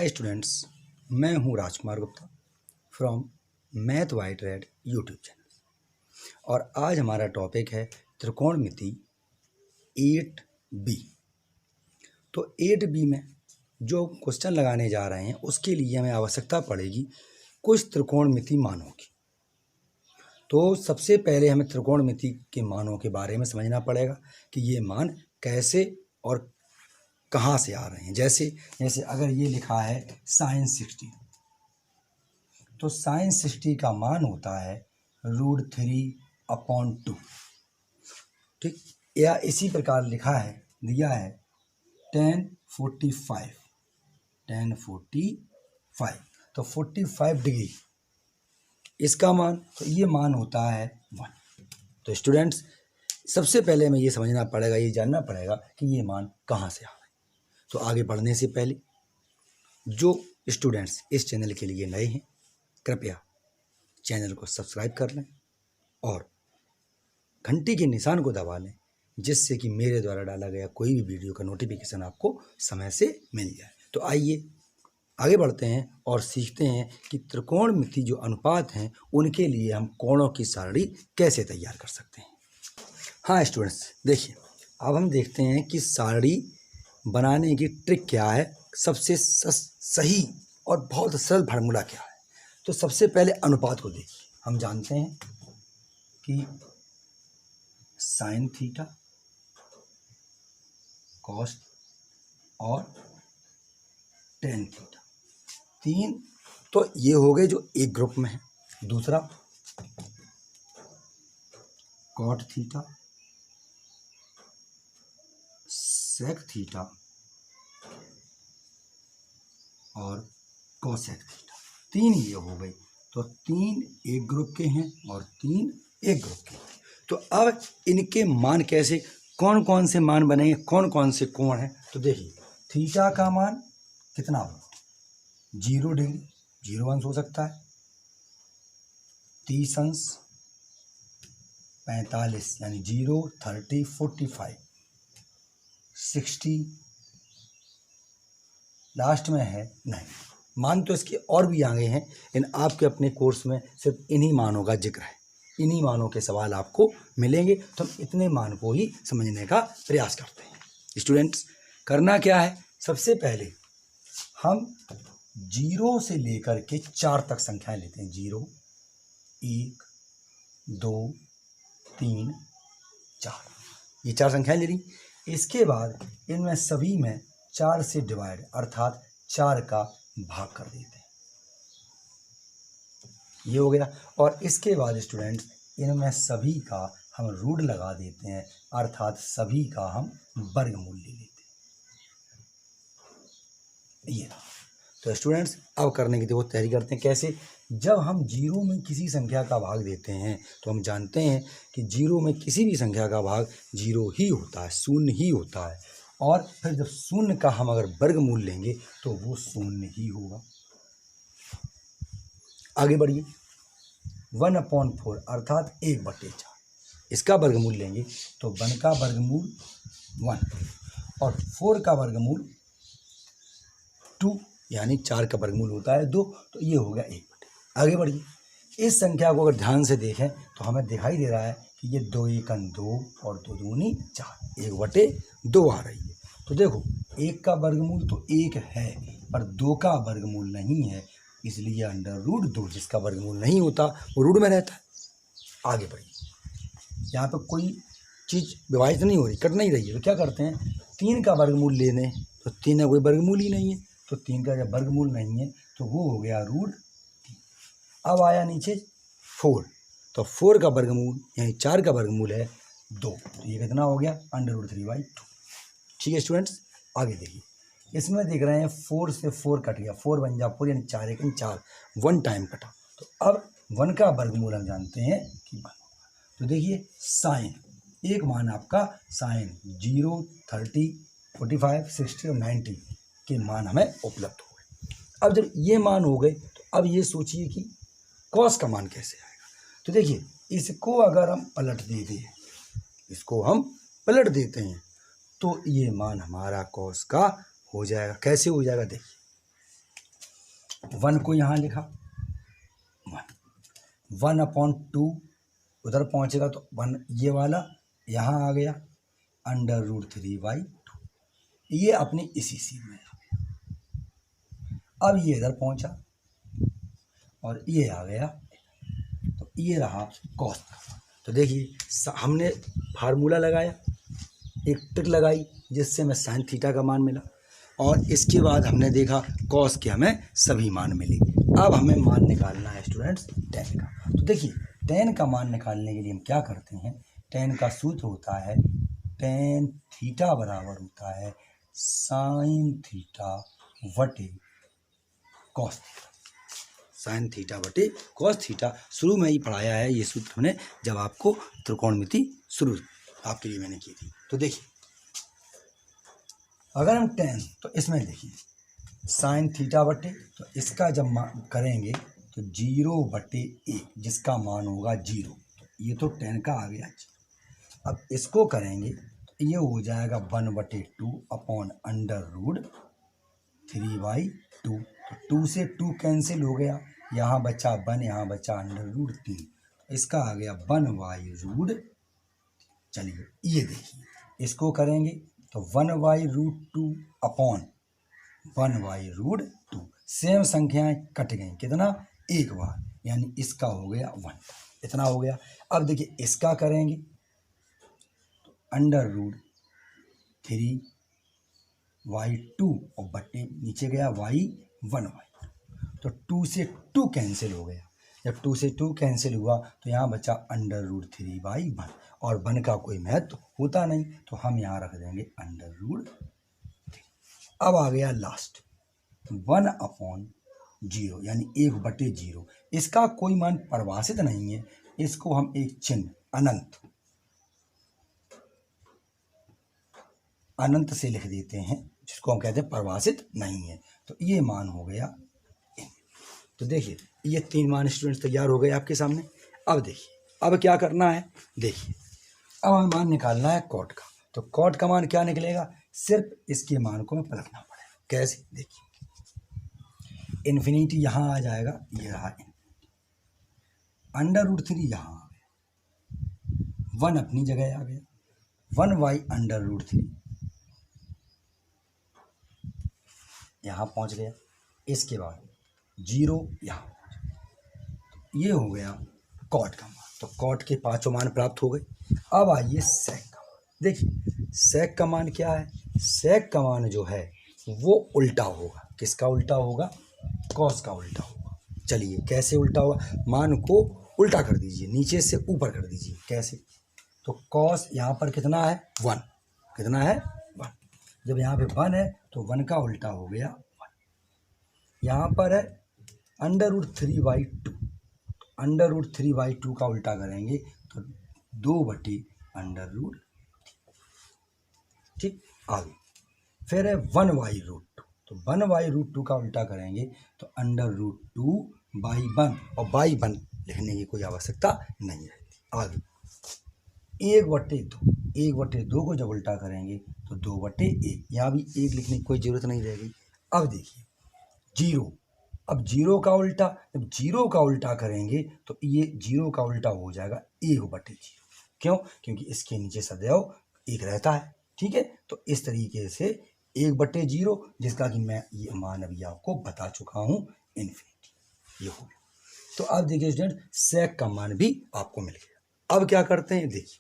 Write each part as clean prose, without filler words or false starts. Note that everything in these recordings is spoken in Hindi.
हाय स्टूडेंट्स, मैं हूं Rajkumar Gupta from math white red YouTube channel. और आज हमारा टॉपिक है त्रिकोणमिति 8B। तो 8B में जो क्वेश्चन लगाने जा रहे हैं उसके लिए हमें आवश्यकता पड़ेगी कुछ त्रिकोणमिति मानों की। तो सबसे पहले हमें त्रिकोणमिति के मानों के बारे में समझना पड़ेगा कि ये मान कैसे और कहाँ से आ रहे हैं। जैसे जैसे अगर ये लिखा है sin60, तो sin60 का मान होता है √3/2। ठीक, या इसी प्रकार लिखा है, दिया है tan45, तो 45 डिग्री इसका मान, तो ये मान होता है 1। तो स्टूडेंट्स, सबसे पहले हमें ये समझना पड़ेगा, ये जानना पड़ेगा कि ये मान कहाँ से आ रहे हैं। तो आगे बढ़ने से पहले जो स्टूडेंट्स इस चैनल के लिए नए हैं, कृपया चैनल को सब्सक्राइब कर लें और घंटी के निशान को दबा लें, जिससे कि मेरे द्वारा डाला गया कोई भी वीडियो का नोटिफिकेशन आपको समय से मिल जाए। तो आइए आगे बढ़ते हैं और सीखते हैं कि त्रिकोणमिति जो अनुपात हैं उनके लिए हम कोणों की सारणी कैसे तैयार कर सकते हैं। हाँ स्टूडेंट्स, देखिए अब हम देखते हैं कि सारणी बनाने की ट्रिक क्या है, सबसे सही और बहुत सरल फार्मूला क्या है। तो सबसे पहले अनुपात को देखिए। हम जानते हैं कि sin θ, cos और tan θ, तीन तो ये हो गए जो एक ग्रुप में है। दूसरा cot θ, sec θ और cosec θ, तीन ये हो गई। तो तीन एक ग्रुप के हैं और तीन एक ग्रुप के हैं। तो अब इनके मान कैसे, कौन कौन से मान बनेंगे, कौन कौन से कोण हैं। तो देखिए थीटा का मान कितना होगा, 0 डिग्री, 0 अंश हो सकता है, 30 अंश, 45 यानी 0, 30, 45, 60, लास्ट में है 9। मान तो इसके और भी आगे हैं, इन आपके अपने कोर्स में सिर्फ इन्हीं मानों का जिक्र है, इन्हीं मानों के सवाल आपको मिलेंगे। तो हम इतने मान को ही समझने का प्रयास करते हैं। स्टूडेंट्स, करना क्या है, सबसे पहले हम 0 से लेकर के 4 तक संख्याएं लेते हैं। 0, 1, 2, 3, 4, ये 4 संख्याएं ले ली। इसके बाद इनमें सभी में 4 से डिवाइड अर्थात 4 का भाग कर देते हैं, ये हो गया। और इसके बाद स्टूडेंट्स इनमें सभी का हम रूट लगा देते हैं, अर्थात सभी का हम वर्गमूल ले लेते हैं, ये। तो स्टूडेंट्स अब करने की देखो तैयारी करते हैं कैसे। जब हम 0 में किसी संख्या का भाग देते हैं तो हम जानते हैं कि 0 में किसी भी संख्या का भाग 0 ही होता है, शून्य ही होता है। और फिर जब शून्य का हम अगर वर्गमूल लेंगे तो वो शून्य ही होगा। आगे बढ़िए, 1/4 अर्थात 1/4, इसका वर्गमूल लेंगे तो 1 का वर्गमूल 1 और 4 का वर्गमूल 2 यानी 4 का वर्गमूल होता है 2, तो ये हो गया 1/4। आगे बढ़िए, इस संख्या को अगर ध्यान से देखें तो हमें दिखाई दे रहा है कि ये 2 एकम 2 और 2 दूनी 4, 1/2 आ रही है। तो देखो 1 का वर्गमूल तो 1 है, पर 2 का वर्गमूल नहीं है, इसलिए √2 जिसका वर्गमूल नहीं होता वो रूट में रहता है। आगे बढ़िए, यहाँ पर कोई चीज़ विभाजित नहीं हो रही, कट नहीं रही है, तो क्या करते हैं, 3 का वर्गमूल ले लें। तो 3 का कोई वर्गमूल ही नहीं है, तो 3 का जब वर्गमूल नहीं है तो वो हो गया √3। अब आया नीचे 4, तो 4 का वर्गमूल यानी 4 का वर्गमूल है 2, तो ये कितना हो गया, √3/2। ठीक है स्टूडेंट्स, आगे देखिए, इसमें देख रहे हैं 4 से 4 कट गया, 4 बन जा 4 यानी 4 एकम 4, 1 टाइम कटा। तो अब 1 का वर्गमूल हम जानते हैं कि 1 होगा। तो देखिए साइन, एक मान आपका साइन 0, 30, 45, 60 और 90 के मान हमें उपलब्ध हो गए। अब जब ये मान हो गए तो अब ये सोचिए कि कॉस का मान कैसे आएगा। तो देखिए इसको अगर हम पलट देते हैं, इसको हम पलट देते हैं तो ये मान हमारा कॉस का हो जाएगा। कैसे हो जाएगा, देखिए 1 को यहाँ लिखा, 1/2 उधर पहुँचेगा तो 1 ये वाला यहाँ आ गया, √3/2 ये अपनी इसी सीध में आ गया। अब ये इधर पहुँचा और ये आ गया, तो ये रहा कॉस का। तो देखिए हमने फार्मूला लगाया, एक ट्रिक लगाई जिससे हमें साइन थीटा का मान मिला, और इसके बाद हमने देखा कॉस के हमें सभी मान मिले। अब हमें मान निकालना है स्टूडेंट्स टेन का। तो देखिए टेन का मान निकालने के लिए हम क्या करते हैं, टेन का सूत्र होता है टेन थीटा बराबर होता है साइन थीटा बटे कॉस थीटा। साइन थीटा बटे कॉस थीटा शुरू में ही पढ़ाया है ये सूत्र हमने, जब आपको त्रिकोणमिति शुरू आपके लिए मैंने की थी। तो देखिए अगर हम टेन, तो इसमें देखिए साइन थीटा बटे, तो इसका जब करेंगे तो 0/1 जिसका मान होगा 0, तो ये तो टेन का आ गया। अब इसको करेंगे तो ये हो जाएगा 1/2 अपॉन √3/2। तो 2 से 2 कैंसिल हो गया, यहाँ बचा 1, यहाँ बचा √3, इसका आ गया 1/√। चलिए ये देखिए इसको करेंगे तो 1/√2 अपॉन 1/√2, सेम संख्याएं कट गई, कितना एक बार, यानी इसका हो गया 1, इतना हो गया। अब देखिए इसका करेंगे तो √3/2 और बटे नीचे गया y1/2, तो 2 से 2 कैंसिल हो गया। जब 2 से 2 कैंसिल हुआ तो यहाँ बचा √3/1, और 1 का कोई महत्व होता नहीं तो हम यहाँ रख देंगे √3। अब आ गया लास्ट 1/0, यानी 1/0। इसका कोई मान परिभाषित नहीं है, इसको हम एक चिन्ह अनंत से लिख देते हैं, जिसको हम कहते हैं परिभाषित नहीं है। तो ये मान हो गया। तो देखिए ये 3 मान स्टूडेंट्स तैयार हो गए आपके सामने। अब देखिए अब क्या करना है, देखिए अब हमें मान निकालना है कॉट का। तो कॉट का मान क्या निकलेगा, सिर्फ इसके मान को हमें पलटना पड़ेगा। कैसे, देखिए इन्फिनिटी यहाँ आ जाएगा, ये रहा √3 यहाँ आ गया, 1 अपनी जगह आ गया, 1/√3 यहाँ पहुँच गया, इसके बाद 0 यहाँ, ये हो गया कॉट का मान। तो कॉट के 5 मान प्राप्त हो गए। अब आइए सेक का मान। देखिए सेक का मान क्या है, सेक का मान जो है वो उल्टा होगा, किसका उल्टा होगा, कॉस का उल्टा होगा। चलिए कैसे उल्टा होगा, मान को उल्टा कर दीजिए, नीचे से ऊपर कर दीजिए। कैसे, तो कॉस यहाँ पर कितना है 1, कितना है 1, जब यहाँ पे 1 है तो 1 का उल्टा हो गया 1। यहाँ पर है √3/2, √3/2 का उल्टा करेंगे तो 2/√, ठीक। आगे फिर है 1/√2, तो 1/√2 का उल्टा करेंगे तो √2/1, और /1 लिखने की कोई आवश्यकता नहीं है। आगे 1/2, 1/2 को जब उल्टा करेंगे तो 2/1, यहाँ भी 1 लिखने की कोई ज़रूरत नहीं रहेगी। अब देखिए 0, अब 0 का उल्टा, जब 0 का उल्टा करेंगे तो ये 0 का उल्टा हो जाएगा 1/0। क्यों, क्योंकि इसके नीचे सदैव 1 रहता है, ठीक है। तो इस तरीके से 1/0, जिसका कि मैं ये मान अभी आपको बता चुका हूँ इन्फिनिटी, ये हो गया। तो अब देखिए स्टूडेंट सेक का मान भी आपको मिल गया। अब क्या करते हैं, देखिए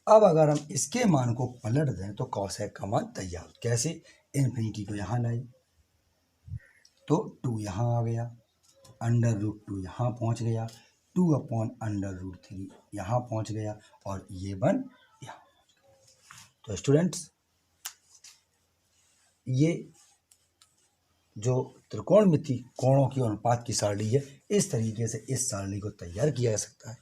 अब अगर हम इसके मान को पलट दें तो कॉसेक का मान तैयार। कैसे, इन्फिनिटी को यहाँ लाए तो 2 यहाँ आ गया, √2 यहाँ पहुँच गया, 2/√3 यहाँ पहुँच गया, और ये 1 यहाँ। तो स्टूडेंट्स ये जो त्रिकोणमिति कोणों की अनुपात की सारणी है, इस तरीके से इस सारणी को तैयार किया जा सकता है।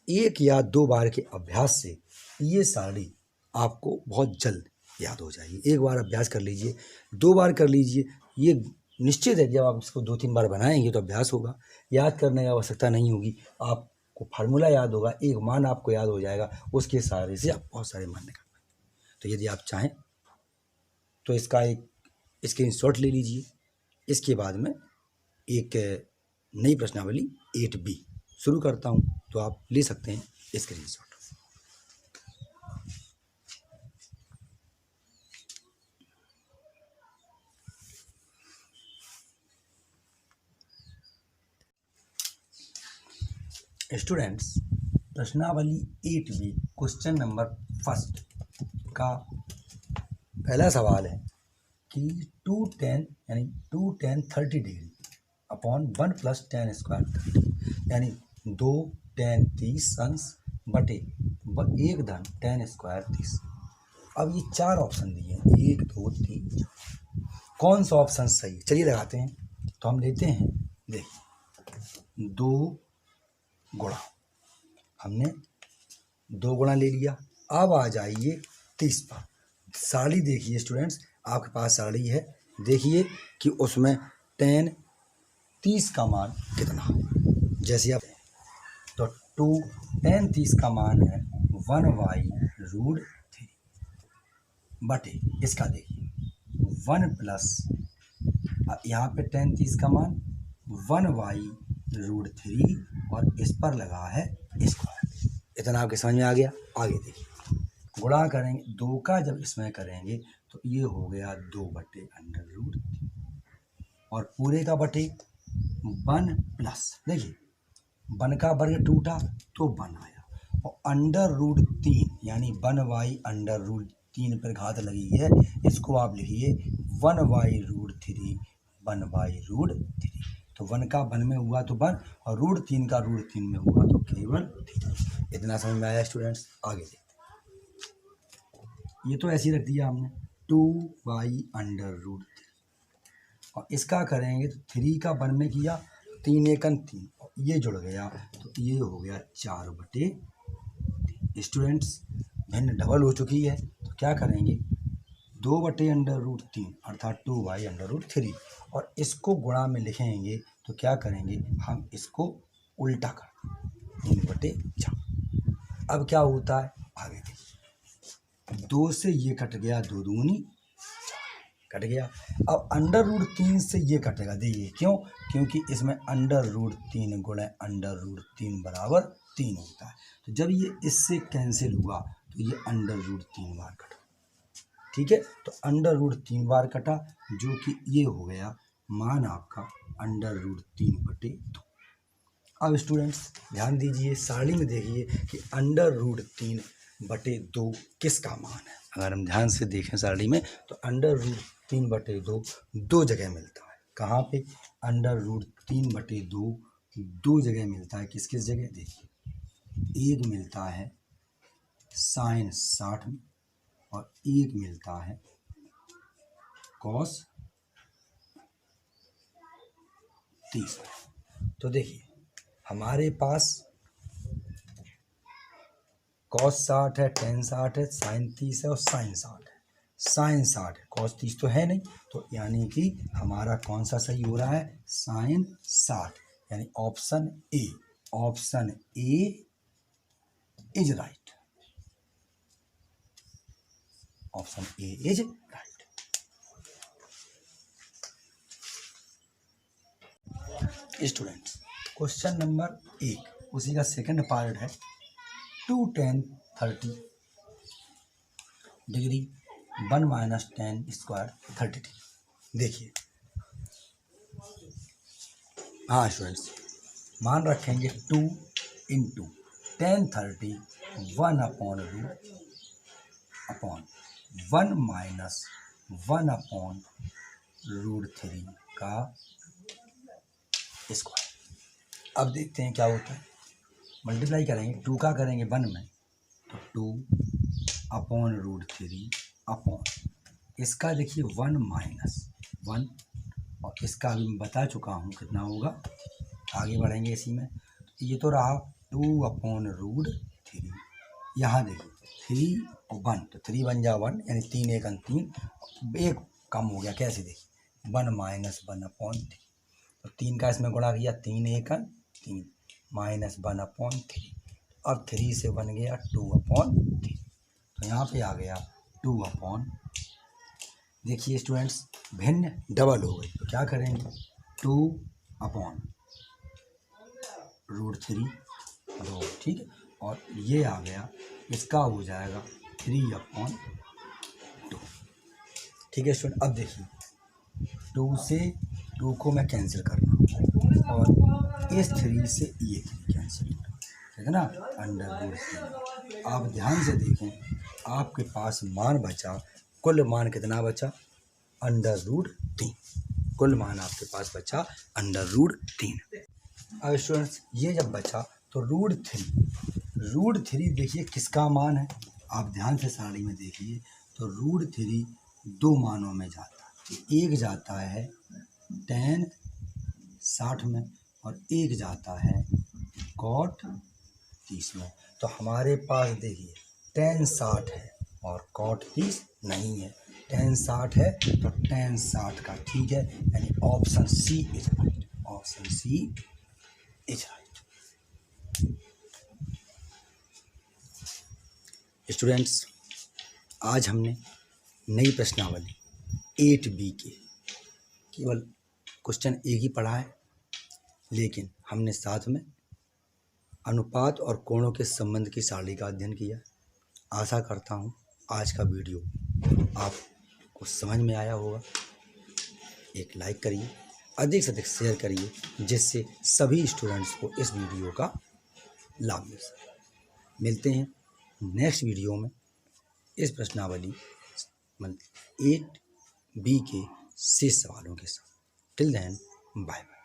1 या 2 बार के अभ्यास से ये सारणी आपको बहुत जल्द याद हो जाएगी। 1 बार अभ्यास कर लीजिए, 2 बार कर लीजिए, ये निश्चित है जब आप इसको 2-3 बार बनाएंगे तो अभ्यास होगा, याद करने की आवश्यकता नहीं होगी। आपको फार्मूला याद होगा, एक मान आपको याद हो जाएगा, उसके सहारे से आप बहुत सारे मान निकाल पाएंगे। तो यदि आप चाहें तो इसका एक स्क्रीनशॉट ले लीजिए, इसके बाद में एक नई प्रश्नावली 8B शुरू करता हूँ, तो आप ले सकते हैं स्क्रीनशॉट। स्टूडेंट्स, प्रश्नावली 8B क्वेश्चन नंबर फर्स्ट का पहला सवाल है कि 2 tan यानी 2 tan 30 degree upon 1 + tan square 30 यानी 2 tan 30 अंश बटे 1 धन tan स्क्वायर 30। अब ये 4 ऑप्शन दिए हैं, 1 2 3 4, कौन सा ऑप्शन सही है? चलिए लगाते हैं। तो हम लेते हैं, देखिए 2 गुणा, हमने 2 गुणा ले लिया। अब आ जाइए 30 पर। साड़ी देखिए स्टूडेंट्स, आपके पास साड़ी है, देखिए कि उसमें tan 30 का मान कितना है। जैसे आप तो 2 tan 30 का मान है 1/√3 बटे इसका देखिए 1 + यहाँ पे tan 30 का मान 1/√3 और इस पर लगा है स्क्वायर। इतना आपके समझ में आ गया। आगे देखिए, गुणा करेंगे 2 का जब इसमें करेंगे तो ये हो गया 2/√3 और पूरे का बटे 1 प्लस, देखिए 1 का वर्ग टूटा तो 1 आया और √3 यानी 1/√3 पर घात लगी है, इसको आप लिखिए 1/√3 1/√3। तो 1 का 1 में हुआ तो 1 और √3 का √3 में हुआ तो केवल 3। इतना समझ में आया स्टूडेंट्स। आगे देखते हैं, ये तो ऐसे ही रख दिया हमने 2/√3 और इसका करेंगे तो 3 का 1 में किया 3 × 3 ये जुड़ गया तो ये हो गया 4/3। स्टूडेंट्स, भिन्न डबल हो चुकी है तो क्या करेंगे 2/√3 अर्थात 2/√3 और इसको गुणा में लिखेंगे तो क्या करेंगे हम इसको उल्टा कर 3/4। अब क्या होता है आगे देखिए, 2 से ये कट गया, 2 दूनी 4 कट गया। अब √3 से ये कटेगा, देखिए क्यों, क्योंकि इसमें √3 गुणे √3 बराबर 3 होता है। तो जब ये इससे कैंसिल हुआ तो ये √3 बार कटा, ठीक है। तो √3 बार कटा जो कि ये हो गया मान आपका √3/2। अब स्टूडेंट्स ध्यान दीजिए, सारणी में देखिए कि √3/2 किसका मान है। अगर हम ध्यान से देखें सारणी में तो √3/2 दो जगह मिलता है। कहाँ पे √3/2 दो जगह मिलता है, किस किस जगह देखिए, एक मिलता है sin 60 में और एक मिलता है cos 30 में। तो देखिए हमारे पास cos 60 है, tan 60 है, sin 30 है और sin 60 है। sin 60 है, cos 30 तो है नहीं, तो यानी कि हमारा कौन सा सही हो रहा है, sin 60 यानी option A is right. Option A is right. Students, question number 1 उसी का सेकंड पार्ट है। 2 tan 30 degree 1 - tan square 30 degree. देखिए हाँ स्टूडेंट्स, मान रखेंगे 2 × tan 30 1/1 - 1/√3 का स्क्वायर। अब देखते हैं क्या होता है, मल्टीप्लाई करेंगे 2 का करेंगे 1 में तो 2/√3 अपॉन इसका देखिए 1 - 1 और इसका अभी मैं बता चुका हूँ कितना होगा। आगे बढ़ेंगे इसी में, तो ये तो रहा 2/√3। यहाँ देखिए 3 और 1 तो 3 बन जा 1 यानी 3 × 1 = 3, एक कम हो गया, कैसे देखिए 1 - 1/3 तो 3 का इसमें गुणा किया 3 × 1 = 3 -1/3। अब 3 से बन गया 2/3 तो यहाँ पे आ गया 2/। देखिए स्टूडेंट्स भिन्न डबल हो गई तो क्या करेंगे 2 अपॉन √3 2, ठीक है। और ये आ गया, इसका हो जाएगा 3/2, ठीक है स्टूडेंट। अब देखिए 2 से 2 को मैं कैंसिल कर रहा हूँ और इस 3 से ये 3 कैंसिल, ठीक है ना, √3। आप ध्यान से देखें, आपके पास मान बचा, कुल मान कितना बचा, √3। कुल मान आपके पास बचा √3। अब स्टूडेंट्स ये जब बचा तो √3 देखिए किसका मान है, आप ध्यान से सारणी में देखिए तो √3 दो मानों में जाता है। एक जाता है tan 60 में और एक जाता है cot 30 में। तो हमारे पास देखिए tan 60 है और cot 30 नहीं है। tan 60 है तो tan 60 का ठीक है, यानी option C is right, option C is right. Students, आज हमने नई प्रश्नावली 8B के केवल क्वेश्चन एक ही पढ़ा है, लेकिन हमने साथ में अनुपात और कोणों के संबंध की सारणी का अध्ययन किया। आशा करता हूँ आज का वीडियो आपको समझ में आया होगा। एक लाइक करिए, अधिक से अधिक शेयर करिए, जिससे सभी स्टूडेंट्स को इस वीडियो का लाभ मिल सके। मिलते हैं नेक्स्ट वीडियो में इस प्रश्नावली 8B के शेष सवालों के साथ। Till then bye bye.